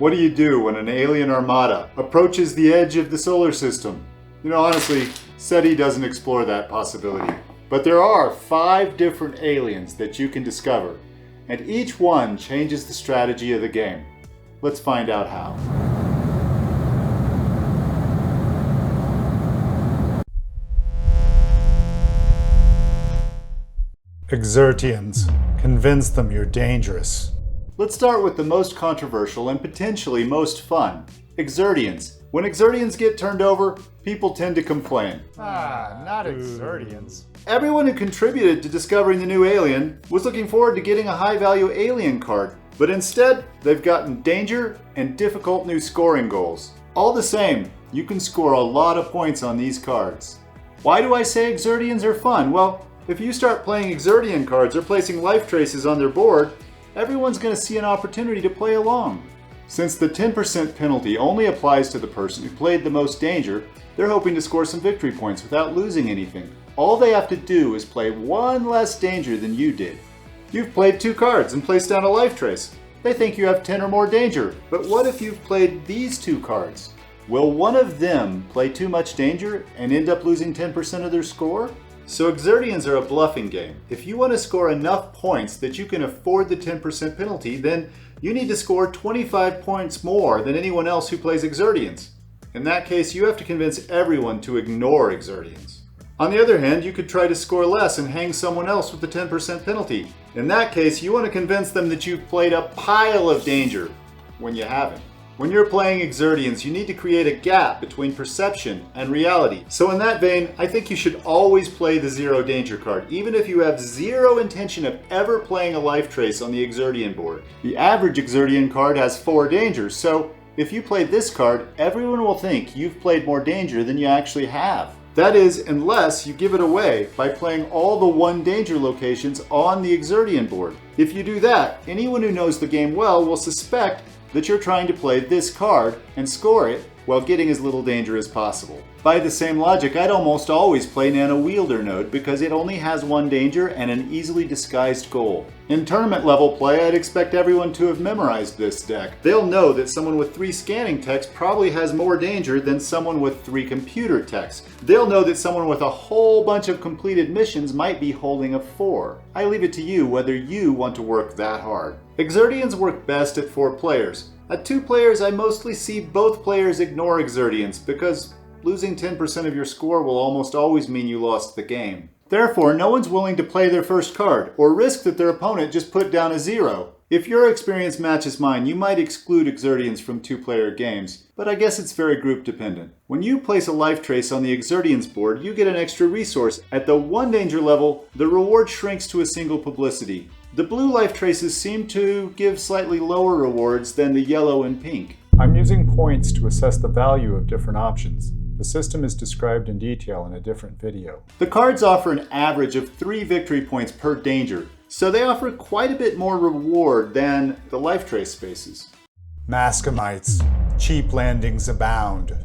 What do you do when an alien armada approaches the edge of the solar system? You know, honestly, SETI doesn't explore that possibility. But there are 5 different aliens that you can discover, and each one changes the strategy of the game. Let's find out how. Exertians. Convince them you're dangerous. Let's start with the most controversial and potentially most fun. Exertians. When Exertians get turned over, people tend to complain. Not Exertians. Everyone who contributed to discovering the new alien was looking forward to getting a high-value alien card, but instead, they've gotten danger and difficult new scoring goals. All the same, you can score a lot of points on these cards. Why do I say Exertians are fun? Well, if you start playing Exertian cards or placing life traces on their board, everyone's going to see an opportunity to play along. Since the 10% penalty only applies to the person who played the most danger, they're hoping to score some victory points without losing anything. All they have to do is play one less danger than you did. You've played 2 cards and placed down a life trace. They think you have 10 or more danger, but what if you've played these 2 cards? Will one of them play too much danger and end up losing 10% of their score? So Exertians are a bluffing game. If you want to score enough points that you can afford the 10% penalty, then you need to score 25 points more than anyone else who plays Exertians. In that case, you have to convince everyone to ignore Exertians. On the other hand, you could try to score less and hang someone else with the 10% penalty. In that case, you want to convince them that you've played a pile of danger when you haven't. When you're playing Exertians, you need to create a gap between perception and reality. So in that vein, I think you should always play the zero danger card, even if you have zero intention of ever playing a life trace on the Exertian board. The average Exertian card has 4 dangers, so if you play this card, everyone will think you've played more danger than you actually have. That is, unless you give it away by playing all the 1 danger locations on the Exertian board. If you do that, anyone who knows the game well will suspect that you're trying to play this card and score it while getting as little danger as possible. By the same logic, I'd almost always play Nano Wielder Node because it only has 1 danger and an easily disguised goal. In tournament level play, I'd expect everyone to have memorized this deck. They'll know that someone with 3 scanning techs probably has more danger than someone with 3 computer techs. They'll know that someone with a whole bunch of completed missions might be holding a 4. I leave it to you whether you want to work that hard. Exertians work best at 4 players. At 2 players, I mostly see both players ignore Exertians because losing 10% of your score will almost always mean you lost the game. Therefore, no one's willing to play their first card or risk that their opponent just put down a 0. If your experience matches mine, you might exclude Exertians from 2-player games, but I guess it's very group dependent. When you place a life trace on the Exertians board, you get an extra resource. At the 1 danger level, the reward shrinks to a single publicity. The blue life traces seem to give slightly lower rewards than the yellow and pink. I'm using points to assess the value of different options. The system is described in detail in a different video. The cards offer an average of 3 victory points per danger, so they offer quite a bit more reward than the life trace spaces. Mascamites. Cheap landings abound.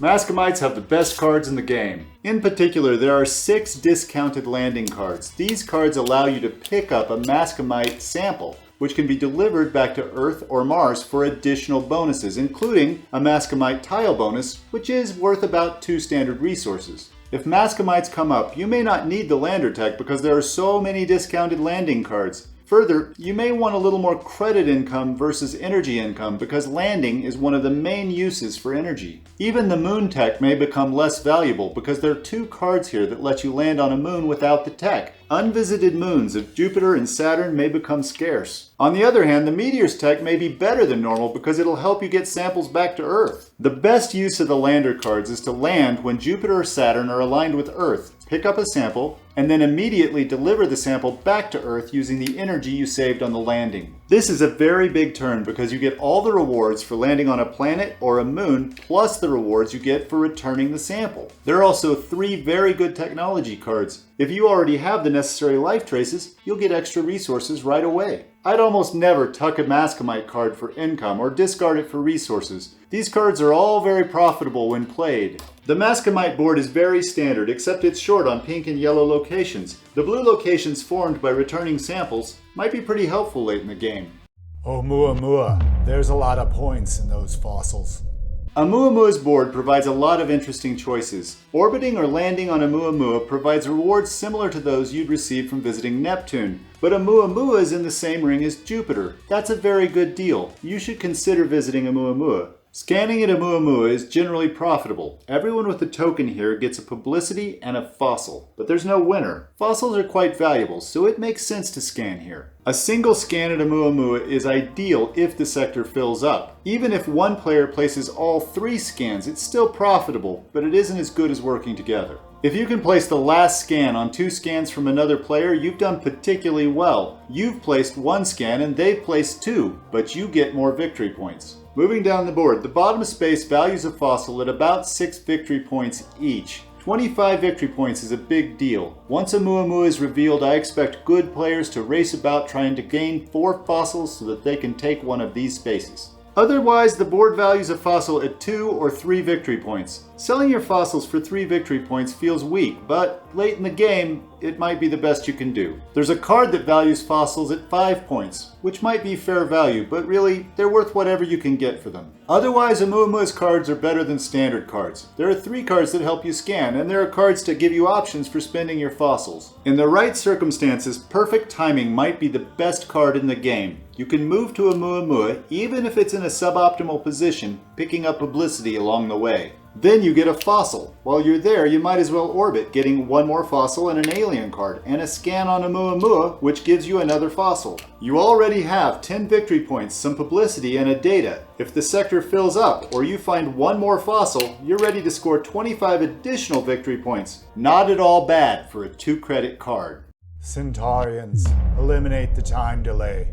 Mascamites have the best cards in the game. In particular, there are 6 discounted landing cards. These cards allow you to pick up a Mascamite sample, which can be delivered back to Earth or Mars for additional bonuses, including a Mascamite tile bonus, which is worth about 2 standard resources. If Mascamites come up, you may not need the lander tech because there are so many discounted landing cards. Further, you may want a little more credit income versus energy income because landing is one of the main uses for energy. Even the moon tech may become less valuable because there are 2 cards here that let you land on a moon without the tech. Unvisited moons of Jupiter and Saturn may become scarce. On the other hand, the meteor's tech may be better than normal because it'll help you get samples back to Earth. The best use of the lander cards is to land when Jupiter or Saturn are aligned with Earth, pick up a sample, and then immediately deliver the sample back to Earth using the energy you saved on the landing. This is a very big turn because you get all the rewards for landing on a planet or a moon plus the rewards you get for returning the sample. There are also 3 very good technology cards. If you already have the necessary life traces, you'll get extra resources right away. I'd almost never tuck a Mascamite card for income or discard it for resources. These cards are all very profitable when played. The Mascamite board is very standard, except it's short on pink and yellow locations. The blue locations formed by returning samples might be pretty helpful late in the game. Oumuamua. There's a lot of points in those fossils. Oumuamua's board provides a lot of interesting choices. Orbiting or landing on Oumuamua provides rewards similar to those you'd receive from visiting Neptune. But Oumuamua is in the same ring as Jupiter. That's a very good deal. You should consider visiting Oumuamua. Scanning at Oumuamua is generally profitable. Everyone with a token here gets a publicity and a fossil, but there's no winner. Fossils are quite valuable, so it makes sense to scan here. A single scan at Oumuamua is ideal if the sector fills up. Even if one player places all 3 scans, it's still profitable, but it isn't as good as working together. If you can place the last scan on 2 scans from another player, you've done particularly well. You've placed 1 scan and they've placed 2, but you get more victory points. Moving down the board, the bottom space values a fossil at about 6 victory points each. 25 victory points is a big deal. Once Oumuamua is revealed, I expect good players to race about trying to gain 4 fossils so that they can take one of these spaces. Otherwise, the board values a fossil at 2 or 3 victory points. Selling your fossils for 3 victory points feels weak, but late in the game, it might be the best you can do. There's a card that values fossils at 5 points, which might be fair value, but really, they're worth whatever you can get for them. Otherwise, Oumuamua's cards are better than standard cards. There are 3 cards that help you scan, and there are cards to give you options for spending your fossils. In the right circumstances, perfect timing might be the best card in the game. You can move to Oumuamua even if it's in a suboptimal position, picking up publicity along the way. Then you get a fossil. While you're there, you might as well orbit, getting 1 more fossil and an alien card, and a scan on Oumuamua, which gives you another fossil. You already have 10 victory points, some publicity, and a data. If the sector fills up, or you find 1 more fossil, you're ready to score 25 additional victory points. Not at all bad for a 2-credit card. Centaurians. Eliminate the time delay.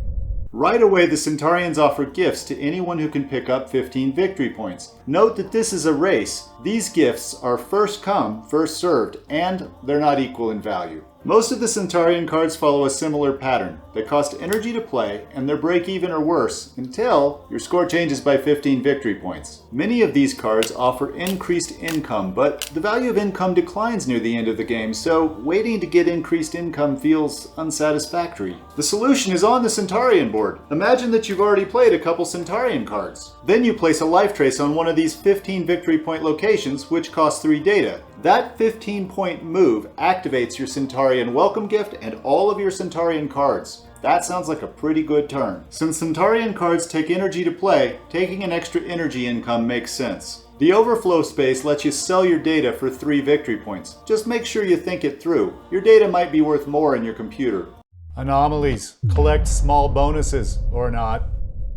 Right away, the Centaurians offer gifts to anyone who can pick up 15 victory points. Note that this is a race. These gifts are first come, first served, and they're not equal in value. Most of the Centaurian cards follow a similar pattern. They cost energy to play, and they're break even or worse until your score changes by 15 victory points. Many of these cards offer increased income, but the value of income declines near the end of the game, so waiting to get increased income feels unsatisfactory. The solution is on the Centaurian board. Imagine that you've already played a couple Centaurian cards. Then you place a life trace on one of these 15 victory point locations, which costs 3 data. That 15-point move activates your Centaurian welcome gift and all of your Centaurian cards. That sounds like a pretty good turn. Since Centaurian cards take energy to play, taking an extra energy income makes sense. The overflow space lets you sell your data for 3 victory points. Just make sure you think it through. Your data might be worth more in your computer. Anomalies. Collect small bonuses, or not.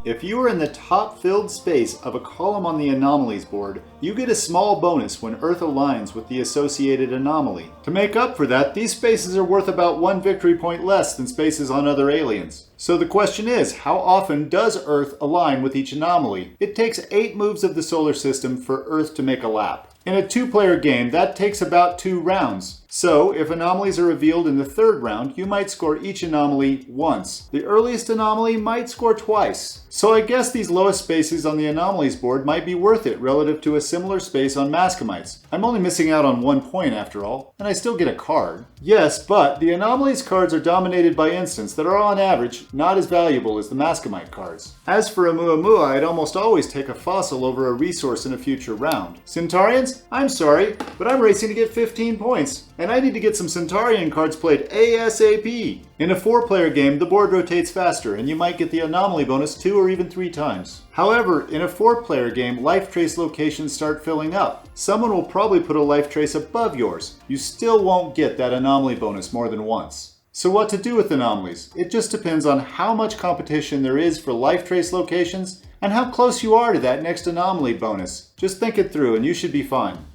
If you are in the top filled space of a column on the anomalies board, you get a small bonus when Earth aligns with the associated anomaly. To make up for that, these spaces are worth about 1 victory point less than spaces on other aliens. So the question is, how often does Earth align with each anomaly? It takes 8 moves of the solar system for Earth to make a lap. In a 2-player game, that takes about 2 rounds. So, if anomalies are revealed in the 3rd round, you might score each anomaly once. The earliest anomaly might score twice. So I guess these lowest spaces on the anomalies board might be worth it relative to a similar space on Mascamites. I'm only missing out on 1 point after all, and I still get a card. Yes, but the anomalies cards are dominated by instants that are on average not as valuable as the Mascamite cards. As for Oumuamua, I'd almost always take a fossil over a resource in a future round. Centaurians? I'm sorry, but I'm racing to get 15 points. And I need to get some Centaurian cards played ASAP. In a 4-player game, the board rotates faster, and you might get the anomaly bonus 2 or even 3 times. However, in a 4-player game, life trace locations start filling up. Someone will probably put a life trace above yours. You still won't get that anomaly bonus more than once. So what to do with anomalies? It just depends on how much competition there is for life trace locations and how close you are to that next anomaly bonus. Just think it through and you should be fine.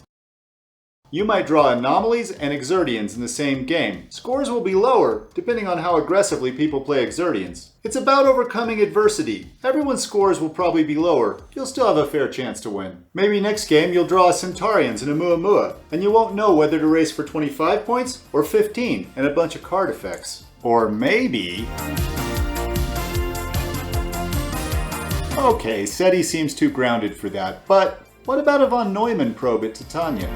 You might draw Anomalies and Exertians in the same game. Scores will be lower, depending on how aggressively people play Exertians. It's about overcoming adversity. Everyone's scores will probably be lower. You'll still have a fair chance to win. Maybe next game you'll draw Centaurians and Oumuamua, and you won't know whether to race for 25 points or 15 and a bunch of card effects. Or maybe... Okay, SETI seems too grounded for that, but what about a Vonoyman probe at Titania?